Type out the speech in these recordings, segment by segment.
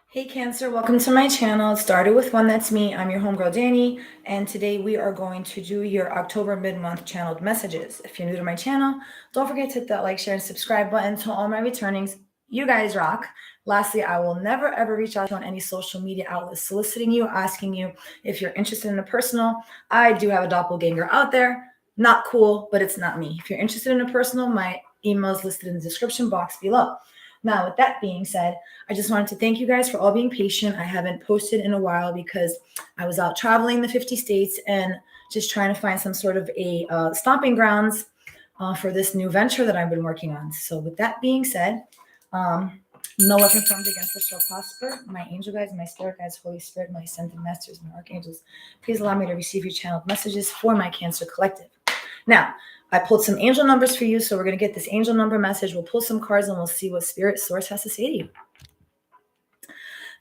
Hey Cancer, welcome to my channel. It started with one, that's me. I'm your homegirl Danny, and today we are going to do your October mid-month channeled messages. If you're new to my channel, don't forget to hit that like, share, and subscribe button. To all my returnings, you guys rock. Lastly, I will never ever reach out to you on any social media outlets soliciting you, asking you if you're interested in a personal. I do have a doppelganger out there. Not cool, but it's not me. If you're interested in a personal, my email is listed in the description box below. Now, with that being said, I just wanted to thank you guys for all being patient. I haven't posted in a while because I was out traveling the 50 states and just trying to find some sort of a stomping grounds for this new venture that I've been working on. So, with that being said, no weapon formed against us shall prosper. My angel guides, my spirit guides, Holy Spirit, my ascended masters, my archangels, please allow me to receive your channeled messages for my Cancer Collective. Now, I pulled some angel numbers for you, so we're going to get this angel number message. We'll pull some cards and we'll see what Spirit Source has to say to you.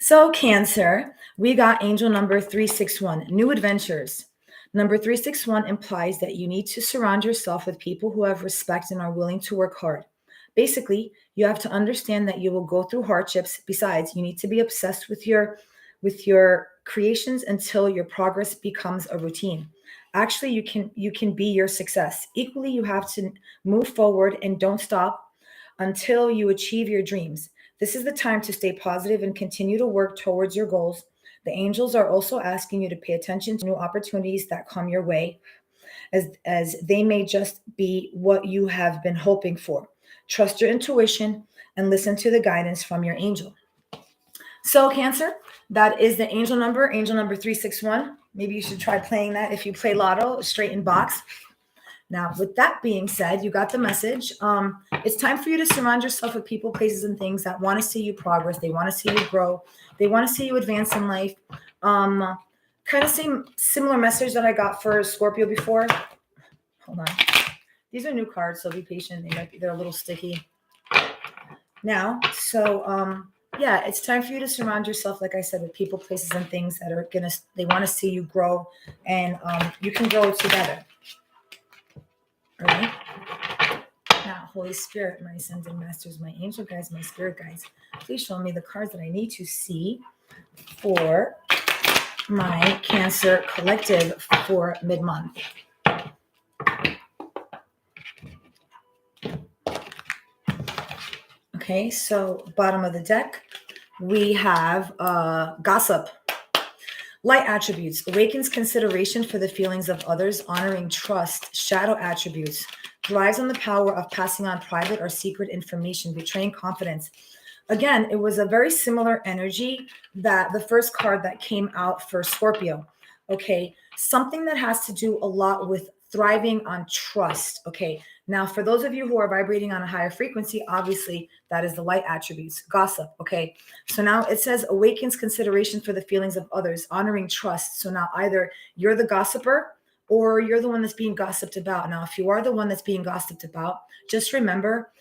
So, Cancer, we got angel number 361, new adventures. Number 361 implies that you need to surround yourself with people who have respect and are willing to work hard. Basically, you have to understand that you will go through hardships. Besides, you need to be obsessed with your creations until your progress becomes a routine. Actually, you can be your success. Equally, you have to move forward and don't stop until you achieve your dreams. This is the time to stay positive and continue to work towards your goals. The angels are also asking you to pay attention to new opportunities that come your way, as they may just be what you have been hoping for. Trust your intuition and listen to the guidance from your angel. So, Cancer, that is the angel number 361. Maybe you should try playing that if you play Lotto, straight in box. Now, with that being said, you got the message. It's time for you to surround yourself with people, places, and things that want to see you progress. They want to see you grow. They want to see you advance in life. Kind of similar message that I got for Scorpio before. Hold on. These are new cards, so be patient. They're a little sticky. Now, so yeah, it's time for you to surround yourself, like I said, with people, places, and things that are they want to see you grow, and you can grow together. All right. Now, Holy Spirit, my ascended masters, my angel guides, my spirit guides, please show me the cards that I need to see for my Cancer Collective for mid-month. Okay, so bottom of the deck, we have gossip. Light attributes, awakens consideration for the feelings of others, honoring trust. Shadow attributes, thrives on the power of passing on private or secret information, betraying confidence. Again, it was a very similar energy that the first card that came out for Scorpio. Okay, something that has to do a lot with thriving on trust. Okay, now for those of you who are vibrating on a higher frequency, obviously that is the light attributes. Gossip. Okay, so now it says awakens consideration for the feelings of others, honoring trust. So now either you're the gossiper or you're the one that's being gossiped about. Now, if you are the one that's being gossiped about, just remember,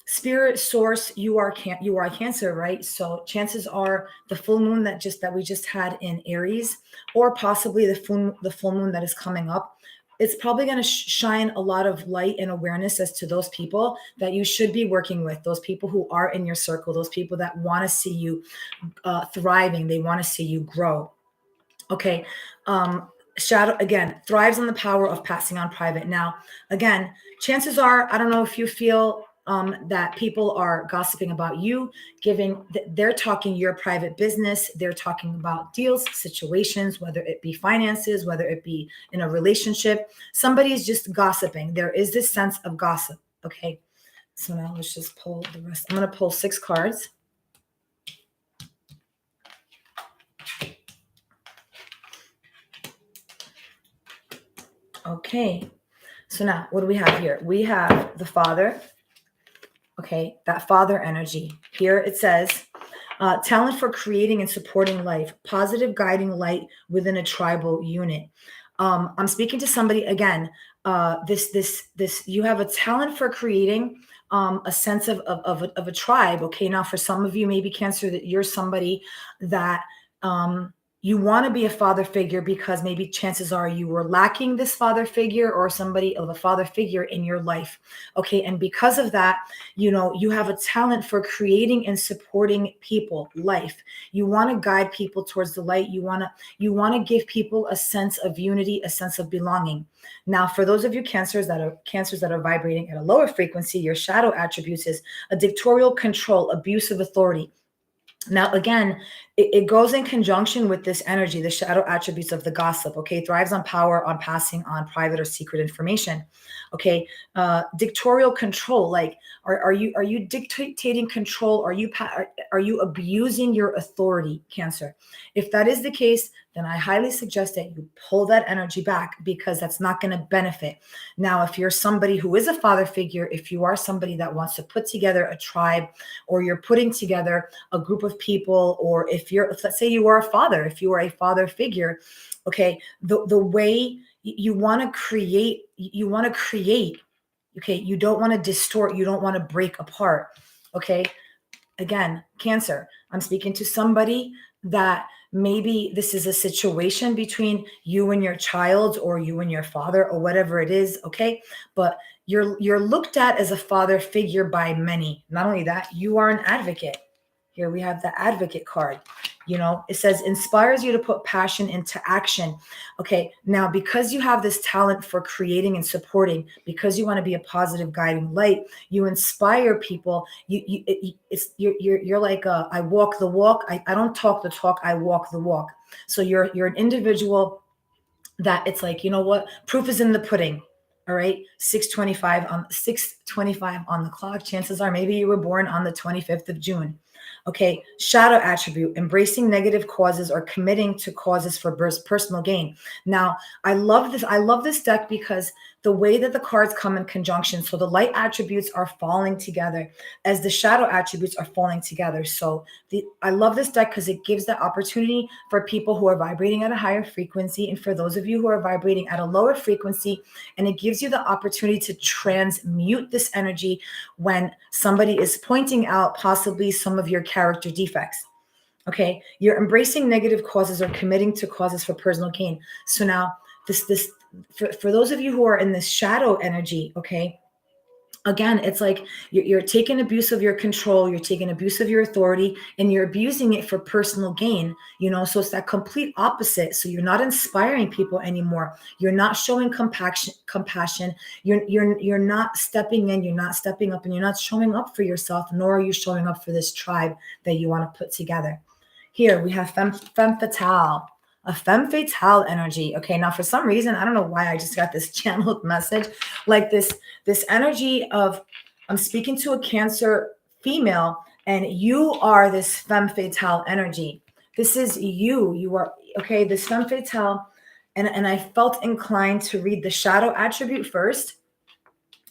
Spirit Source, you are Cancer, right? So chances are the full moon that we just had in Aries, or possibly the full moon that is coming up, it's probably going to shine a lot of light and awareness as to those people that you should be working with, those people who are in your circle, those people that want to see you thriving, they want to see you grow. Okay. Shadow, again, thrives on the power of passing on private. Now, again, chances are, I don't know if you feel that people are gossiping about you, they're talking your private business, they're talking about deals, situations, whether it be finances, whether it be in a relationship. Somebody is just gossiping. There is this sense of gossip. Okay, so now let's just pull the rest. I'm going to pull 6 cards. Okay, so now what do we have here? We have the Father. Okay, that Father energy. Here it says, talent for creating and supporting life, positive guiding light within a tribal unit. I'm speaking to somebody again. This you have a talent for creating a sense of a tribe. Okay, now for some of you, maybe Cancer, that you're somebody that you want to be a father figure because maybe chances are you were lacking this father figure or somebody of a father figure in your life. Okay. And because of that, you have a talent for creating and supporting people, life. You want to guide people towards the light. You want to give people a sense of unity, a sense of belonging. Now, for those of you cancers that are vibrating at a lower frequency, your shadow attributes is a dictatorial control, abuse of authority. Now, again, it goes in conjunction with this energy, the shadow attributes of the gossip. Okay, thrives on power, on passing on private or secret information. Okay, dictatorial control. Like, are you dictating control? Are you abusing your authority, Cancer? If that is the case, then I highly suggest that you pull that energy back because that's not going to benefit. Now, if you're somebody who is a father figure, if you are somebody that wants to put together a tribe, or you're putting together a group of people, or let's say you are a father, if you are a father figure, okay, the way you want to create, okay, you don't want to distort, you don't want to break apart. Okay, again, Cancer, I'm speaking to somebody that maybe this is a situation between you and your child, or you and your father, or whatever it is. Okay, but you're looked at as a father figure by many. Not only that, you are an advocate. Here we have the advocate card. It says inspires you to put passion into action. Okay, now because you have this talent for creating and supporting, because you want to be a positive guiding light, you inspire people. You're like, I walk the walk. I don't talk the talk. I walk the walk. So you're an individual that it's like, you know what? Proof is in the pudding. All right, 6:25 on the clock. Chances are maybe you were born on the 25th of June. Okay, shadow attribute, embracing negative causes or committing to causes for personal gain. Now, I love this. I love this deck because the way that the cards come in conjunction. So the light attributes are falling together as the shadow attributes are falling together. So I love this deck because it gives the opportunity for people who are vibrating at a higher frequency, and for those of you who are vibrating at a lower frequency, and it gives you the opportunity to transmute this energy when somebody is pointing out possibly some of your character defects. Okay, you're embracing negative causes or committing to causes for personal gain. So now this for those of you who are in this shadow energy, okay, again, it's like you're taking abuse of your control, you're taking abuse of your authority, and you're abusing it for personal gain. So it's that complete opposite. So you're not inspiring people anymore, you're not showing compassion. You're not stepping in, you're not stepping up, and you're not showing up for yourself, nor are you showing up for this tribe that you want to put together. Here we have femme fatale, a femme fatale energy. Okay, now for some reason, I don't know why I just got this channeled message, like this energy of, I'm speaking to a Cancer female, and you are this femme fatale energy. This is you. You are, okay, this femme fatale. And I felt inclined to read the shadow attribute first.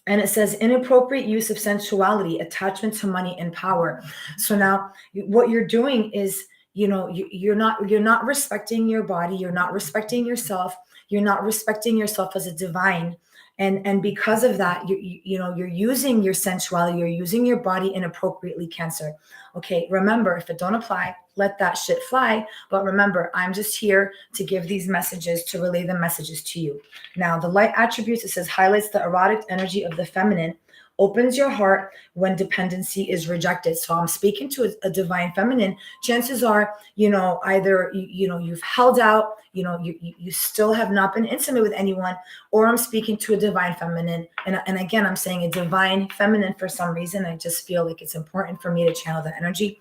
And it says inappropriate use of sensuality, attachment to money and power. So now what you're doing is, you're not respecting your body, you're not respecting yourself, you're not respecting yourself as a divine. And because of that, you're using your sensuality, you're using your body inappropriately, Cancer. Okay, remember, if it don't apply, let that shit fly. But remember, I'm just here to give these messages, to relay the messages to you. Now, the light attributes, it says highlights the erotic energy of the feminine, opens your heart when dependency is rejected. So I'm speaking to a divine feminine. Chances are, either you've held out, you still have not been intimate with anyone, or I'm speaking to a divine feminine. And again, I'm saying a divine feminine for some reason. I just feel like it's important for me to channel the energy.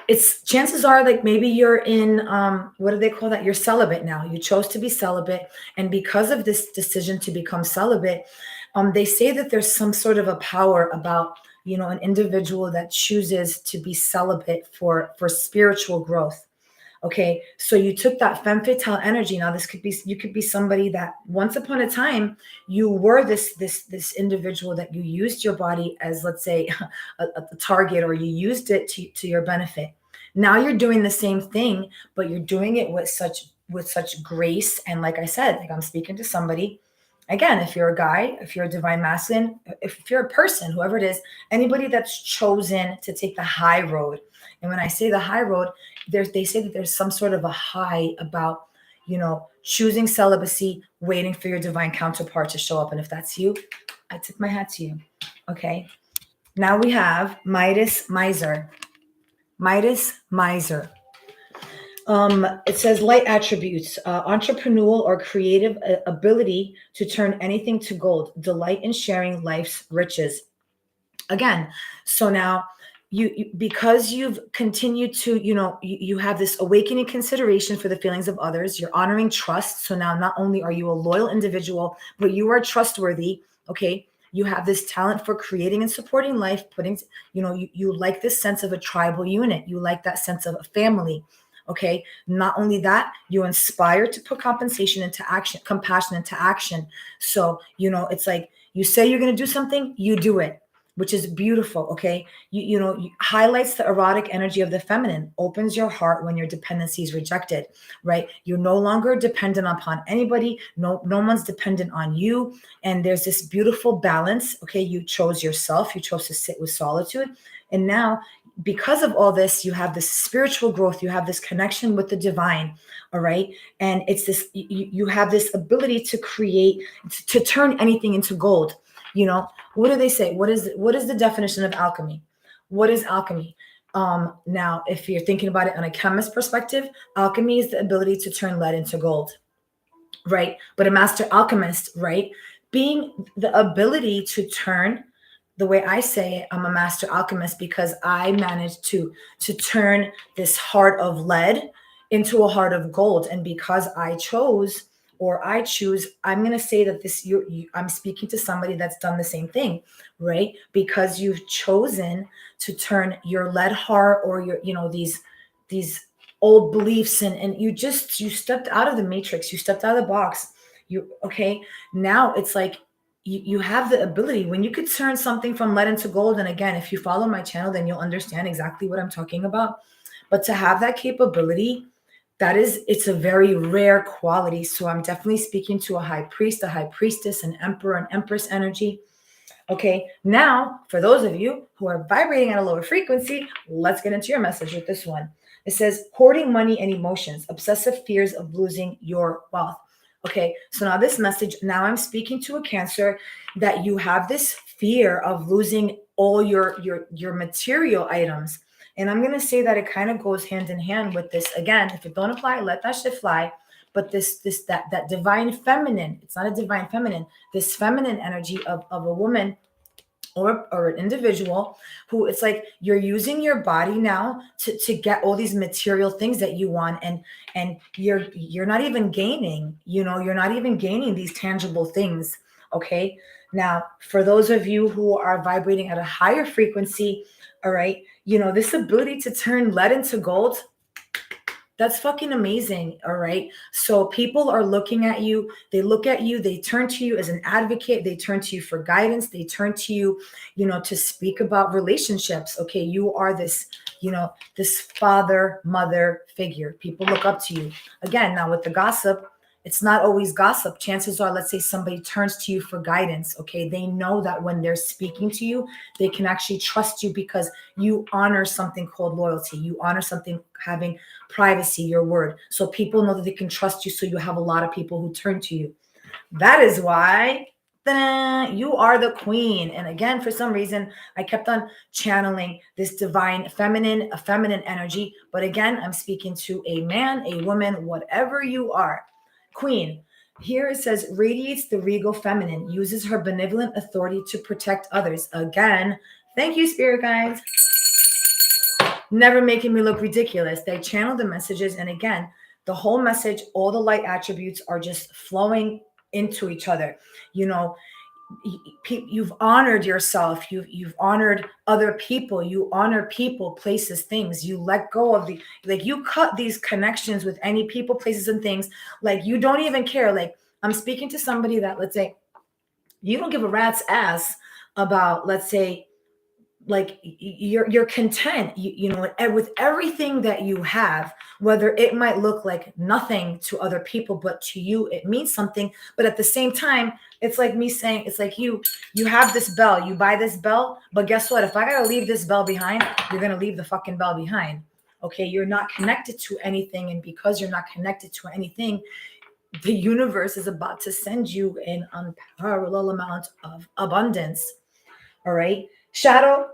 It's chances are, like, maybe you're in, what do they call that? You're celibate now. You chose to be celibate. And because of this decision to become celibate, they say that there's some sort of a power about, an individual that chooses to be celibate for spiritual growth. Okay, so you took that femme fatale energy. Now, you could be somebody that once upon a time you were this individual that you used your body as, let's say, a target, or you used it to your benefit. Now you're doing the same thing, but you're doing it with such grace. And like I said, like, I'm speaking to somebody, Again, if you're a guy, if you're a divine masculine, if you're a person, whoever it is, anybody that's chosen to take the high road. And when I say the high road, they say that there's some sort of a high about, choosing celibacy, waiting for your divine counterpart to show up. And if that's you, I tip my hat to you. Okay. Now we have Midas Miser. Midas Miser. It says light attributes, entrepreneurial or creative ability to turn anything to gold, delight in sharing life's riches. Again, so now you because you've continued to, you have this awakening consideration for the feelings of others, you're honoring trust. So now not only are you a loyal individual, but you are trustworthy. Okay. You have this talent for creating and supporting life, putting, you like this sense of a tribal unit. You like that sense of a family. Okay. Not only that, you inspire to put compensation into action, compassion into action. So, it's like you say you're going to do something, you do it, which is beautiful. Okay. Highlights the erotic energy of the feminine, opens your heart when your dependency is rejected, right? You're no longer dependent upon anybody. No one's dependent on you. And there's this beautiful balance. Okay. You chose yourself. You chose to sit with solitude. And now, because of all this, you have this spiritual growth, you have this connection with the divine. All right. And it's this, you have this ability to create, to turn anything into gold. What do they say? What is the definition of alchemy? What is alchemy? Now, if you're thinking about it on a chemist perspective, alchemy is the ability to turn lead into gold, right? But a master alchemist, right, being the ability to turn, the way I say it, I'm a master alchemist because I managed to turn this heart of lead into a heart of gold. And because I chose, or I choose, I'm going to say that I'm speaking to somebody that's done the same thing, right? Because you've chosen to turn your lead heart or your, these old beliefs and you stepped out of the matrix, you stepped out of the box. Now it's like, you have the ability when you could turn something from lead into gold. And again, if you follow my channel, then you'll understand exactly what I'm talking about. But to have that capability, it's a very rare quality. So I'm definitely speaking to a high priest, a high priestess, an emperor, an empress energy. Okay. Now, for those of you who are vibrating at a lower frequency, let's get into your message with this one. It says hoarding money and emotions, obsessive fears of losing your wealth. Okay, so now this message, now I'm speaking to a Cancer that you have this fear of losing all your material items. And I'm going to say that it kind of goes hand in hand with this. Again, if it don't apply, let that shit fly. But that divine feminine, it's not a divine feminine, this feminine energy of a woman or an individual who, it's like you're using your body now to get all these material things that you want, and you're not even gaining, you're not even gaining these tangible things. Okay. Now, for those of you who are vibrating at a higher frequency, all right, this ability to turn lead into gold, that's fucking amazing. All right. So people are looking at you. They look at you. They turn to you as an advocate. They turn to you for guidance. They turn to you, to speak about relationships. Okay. You are this, this father, mother figure. People look up to you. Again, now with the gossip, it's not always gossip. Chances are, let's say somebody turns to you for guidance. Okay. They know that when they're speaking to you, they can actually trust you because you honor something called loyalty. You honor something having privacy, your word. So people know that they can trust you. So you have a lot of people who turn to you. That is why you are the queen. And again, for some reason, I kept on channeling this divine feminine, a feminine energy. But again, I'm speaking to a man, a woman, whatever you are. Queen. Here it says, radiates the regal feminine, uses her benevolent authority to protect others. Again, thank you, spirit guides. Never making me look ridiculous. They channel the messages. And again, the whole message, all the light attributes are just flowing into each other. You've honored yourself. You've honored other people. You honor people, places, things. You let go of you cut these connections with any people, places, and things. Like you don't even care. Like I'm speaking to somebody that, let's say, you don't give a rat's ass about, let's say, like you're content, with everything that you have, whether it might look like nothing to other people, but to you it means something. But at the same time, it's like me saying, it's like you have this bell, you buy this bell, but guess what, if I gotta leave this bell behind, you're gonna leave the fucking bell behind. Okay, you're not connected to anything, and because you're not connected to anything, the universe is about to send you an unparalleled amount of abundance. All right, shadow,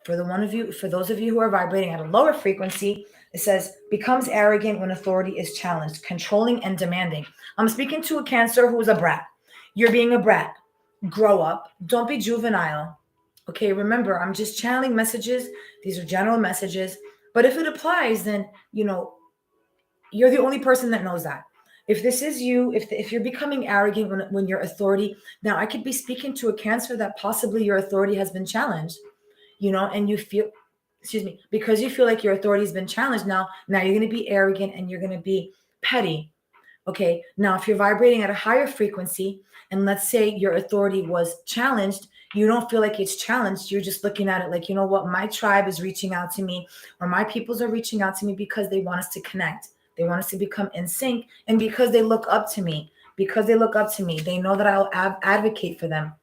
for those of you who are vibrating at a lower frequency, it says becomes arrogant when authority is challenged, controlling and demanding. I'm speaking to a Cancer who's a brat. You're being a brat. Grow up. Don't be juvenile. Okay, remember, I'm just channeling messages. These are general messages. But if it applies, then, you're the only person that knows that. If this is you, if you're becoming arrogant when your authority, now I could be speaking to a Cancer that possibly your authority has been challenged, and you feel, excuse me, because you feel like your authority has been challenged. Now you're going to be arrogant and you're going to be petty. Okay, now if you're vibrating at a higher frequency, and let's say your authority was challenged, you don't feel like it's challenged. You're just looking at it like, you know what, my tribe is reaching out to me, or my peoples are reaching out to me because they want us to connect. They want us to become in sync, and because they look up to me, they know that I'll advocate for them.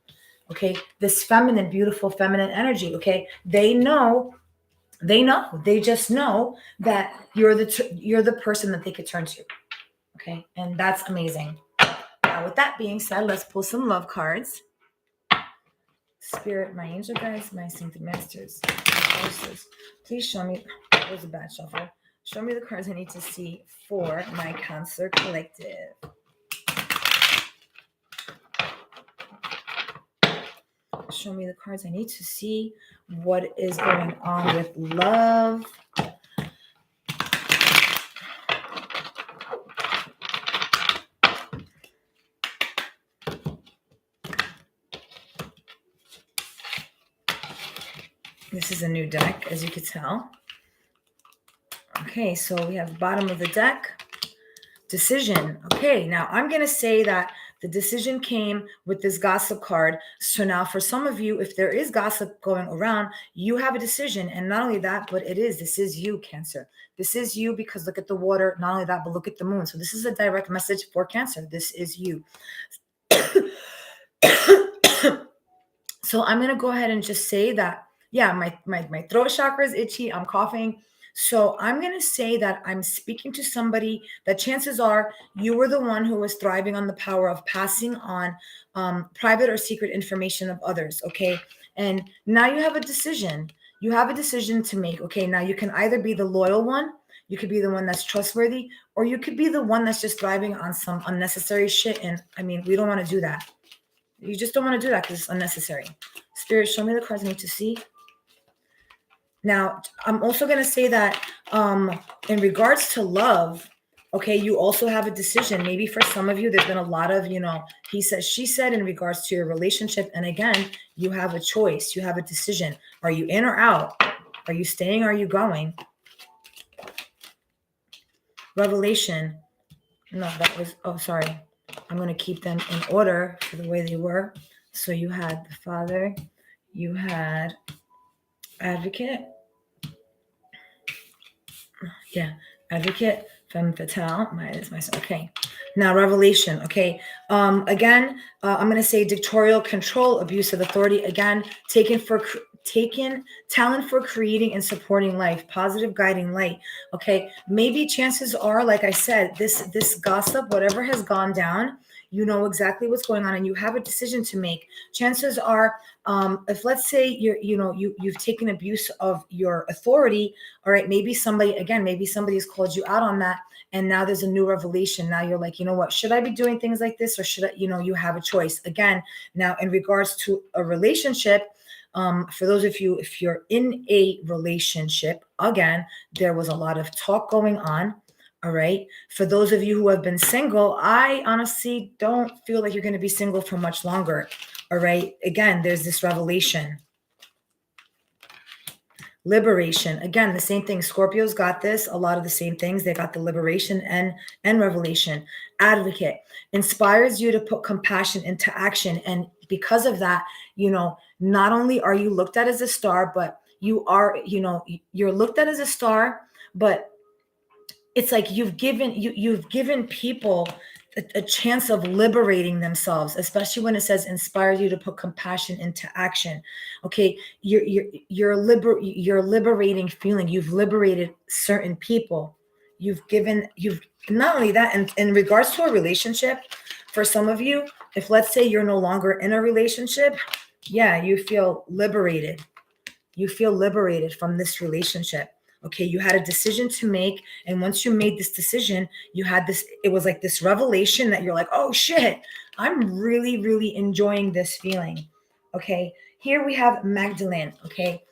Okay, this feminine, beautiful feminine energy. Okay, they just know that you're the person that they could turn to. Okay, and that's amazing. Now, with that being said, let's pull some love cards. Spirit, my angel guides, my sainted masters, forces, please show me. That was a bad shuffle. Show me the cards I need to see for my Cancer collective. Show me the cards I need to see. What is going on with love? This is a new deck, as you can tell. Okay, so we have bottom of the deck, decision. Okay, now I'm going to say that the decision came with this gossip card. So now for some of you, if there is gossip going around, you have a decision. And not only that, but this is you, Cancer. This is you, because look at the water. Not only that, but look at the moon. So this is a direct message for Cancer. This is you. So I'm going to go ahead and just say that, yeah, my throat chakra is itchy. I'm coughing. So I'm going to say that I'm speaking to somebody that chances are you were the one who was thriving on the power of passing on private or secret information of others. Okay. And now you have a decision. You have a decision to make. Okay. Now you can either be the loyal one, you could be the one that's trustworthy, or you could be the one that's just thriving on some unnecessary shit. And I mean, we don't want to do that. You just don't want to do that because it's unnecessary. Spirit, show me the cards I need to see. Now, I'm also going to say that in regards to love, okay, you also have a decision. Maybe for some of you, there's been a lot of, he said, she said in regards to your relationship. And again, you have a choice. You have a decision. Are you in or out? Are you staying? Or are you going? Revelation. No, that was, oh, sorry. I'm going to keep them in order for the way they were. So you had the Father. You had Advocate. Yeah, Advocate, Femme Fatale, myself. Okay, now Revelation. Okay, again, I'm going to say dictatorial control, abuse of authority. Again, taken talent for creating and supporting life, positive guiding light. Okay, maybe chances are, like I said, this gossip, whatever has gone down, you know exactly what's going on, and you have a decision to make. Chances are, if let's say you've taken abuse of your authority, all right, maybe somebody has called you out on that, and now there's a new revelation. Now you're like, you know what, should I be doing things like this, or should I, you have a choice. Again, now in regards to a relationship, for those of you, if you're in a relationship, again, there was a lot of talk going on. All right. For those of you who have been single, I honestly don't feel like you're going to be single for much longer. All right. Again, there's this revelation. Liberation. Again, the same thing. Scorpios got this. A lot of the same things. They got the liberation and revelation. Advocate inspires you to put compassion into action. And because of that, not only are you looked at as a star, but you are, you're looked at as a star, but it's like you've given people a chance of liberating themselves, especially when it says inspires you to put compassion into action. Okay, you're liberating feeling. You've liberated certain people. You've not only that, and in regards to a relationship, for some of you, if let's say you're no longer in a relationship, yeah, you feel liberated. You feel liberated from this relationship. Okay, you had a decision to make, and once you made this decision, you had this, it was like this revelation that you're like, oh shit, I'm really, really enjoying this feeling. Okay, here we have Magdalene. Okay,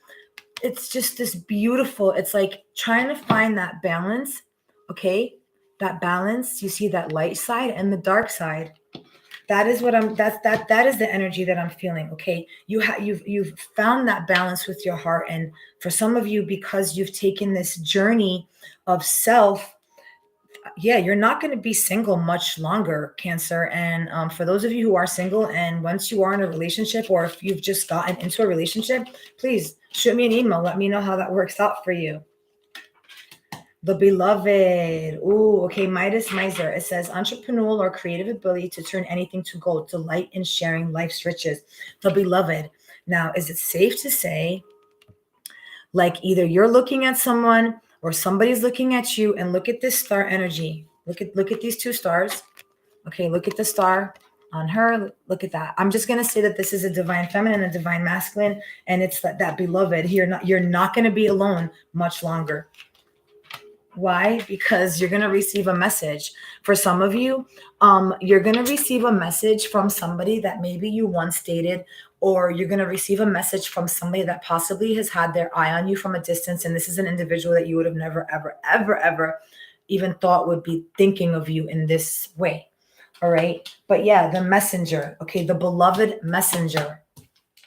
it's just this beautiful, it's like trying to find that balance. Okay, that balance, you see that light side and the dark side. That is what I'm, that is the energy that I'm feeling. Okay, you've found that balance with your heart. And for some of you, because you've taken this journey of self, yeah, you're not going to be single much longer, Cancer. And for those of you who are single, and once you are in a relationship, or if you've just gotten into a relationship, please shoot me an email, let me know how that works out for you. The beloved. Ooh, okay. Midas Miser. It says entrepreneurial or creative ability to turn anything to gold, delight in sharing life's riches. The beloved. Now, is it safe to say, like, either you're looking at someone or somebody's looking at you, and look at this star energy. Look at these two stars. Okay, look at the star on her. Look at that. I'm just gonna say that this is a divine feminine, a divine masculine, and it's that beloved. You're not gonna be alone much longer. Why? Because you're going to receive a message. For some of you, you're going to receive a message from somebody that maybe you once dated, or you're going to receive a message from somebody that possibly has had their eye on you from a distance. And this is an individual that you would have never, ever, ever, ever even thought would be thinking of you in this way. All right. But yeah, the messenger. Okay. The beloved messenger.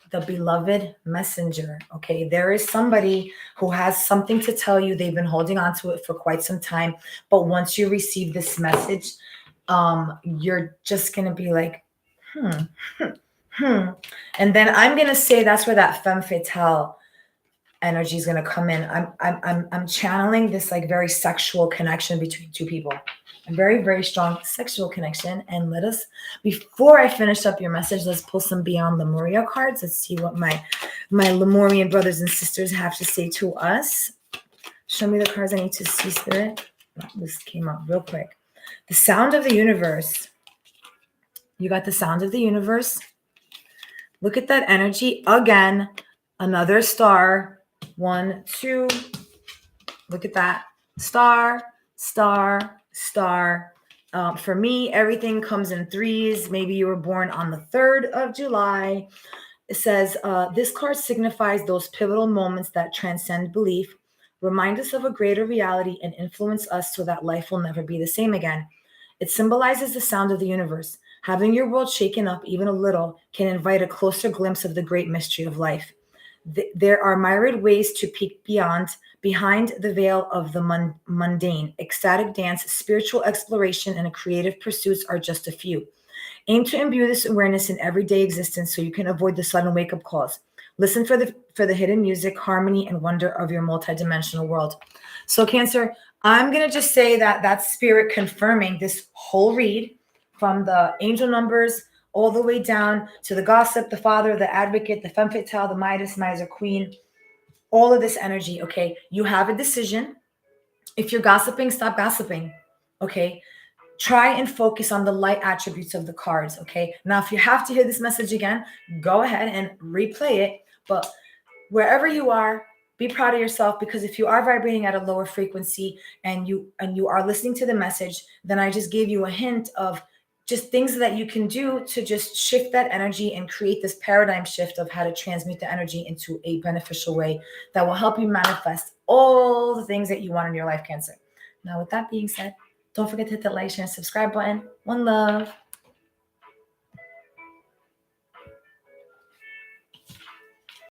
The beloved messenger. Okay, there is somebody who has something to tell you. They've been holding on to it for quite some time, but once you receive this message, you're just gonna be like, and then I'm gonna say that's where that femme fatale energy is gonna come in. I'm channeling this like very sexual connection between two people. A very, very strong sexual connection. And let us, before I finish up your message, let's pull some Beyond Lemuria cards. Let's see what my Lemurian brothers and sisters have to say to us. Show me the cards I need to see, Spirit. Oh, this came out real quick. The sound of the universe. You got the sound of the universe. Look at that energy. Again, another star. 1, 2. Look at that. Star, star, star. For me, everything comes in threes. Maybe you were born on the 3rd of July. It says, this card signifies those pivotal moments that transcend belief, remind us of a greater reality, and influence us so that life will never be the same again. It symbolizes the sound of the universe. Having your world shaken up even a little can invite a closer glimpse of the great mystery of life. There are myriad ways to peek behind the veil of the mundane. Ecstatic dance, spiritual exploration, and creative pursuits are just a few. Aim to imbue this awareness in everyday existence so you can avoid the sudden wake-up calls. Listen for the hidden music, harmony, and wonder of your multidimensional world. So, Cancer, I'm going to just say that that's Spirit confirming this whole read, from the angel numbers all the way down to the gossip, the father, the advocate, the femme fatale, the Midas, Miser, queen, all of this energy. Okay, you have a decision. If you're gossiping, stop gossiping. Okay, try and focus on the light attributes of the cards. Okay, now if you have to hear this message again, go ahead and replay it. But wherever you are, be proud of yourself, because if you are vibrating at a lower frequency and you are listening to the message, then I just gave you a hint of just things that you can do to just shift that energy and create this paradigm shift of how to transmute the energy into a beneficial way that will help you manifest all the things that you want in your life, Cancer. Now, with that being said, don't forget to hit the like, share, and subscribe button. One love.